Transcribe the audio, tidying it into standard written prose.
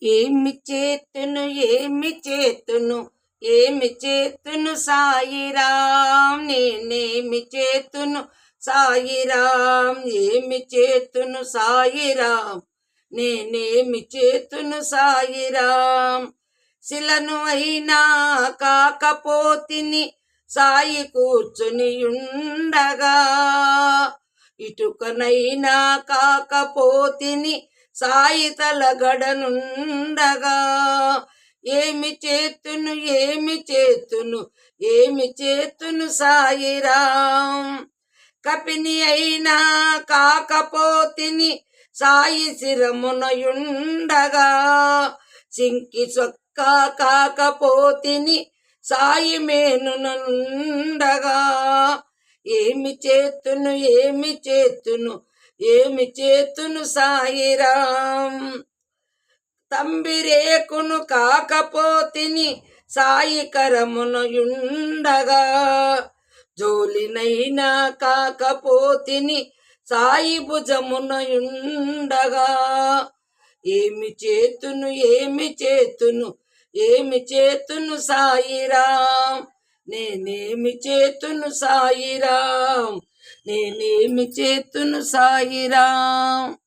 ఏమి చేతును ఏమి చేతును ఏమి చేతును సాయిరాం, నేనేమి చేతును సాయిరాం, ఏమి చేతును సాయిరాం, నేనేమి చేతును సాయిరాం. శిలను అయినా కాకపోతిని సాయి కూర్చుని ఉండగా, ఇటుకనైనా కాకపోతిని సాయి తలగడనుండగా, ఏమి చేతును ఏమి చేతును ఏమి చేతును సాయిరాం. కపిని అయినా కాకపోతిని సాయి శిరమునయుండగా, సింకి సొక్క కాకపోతిని సాయి మేనునుండగా, ఏమి చేతును ఏమి చేతును ఏమి చేతును సాయిరాం. తంబిరేకును కాకపోతిని సాయి కరమునయుండగా, జోలినైనా కాకపోతిని సాయి భుజమునయుండగా, ఏమి చేతును ఏమి చేతును ఏమి చేతును సాయిరాం, నేనేమి చేతును సాయిరాం, నేనేమి చేతును సాయిరాం.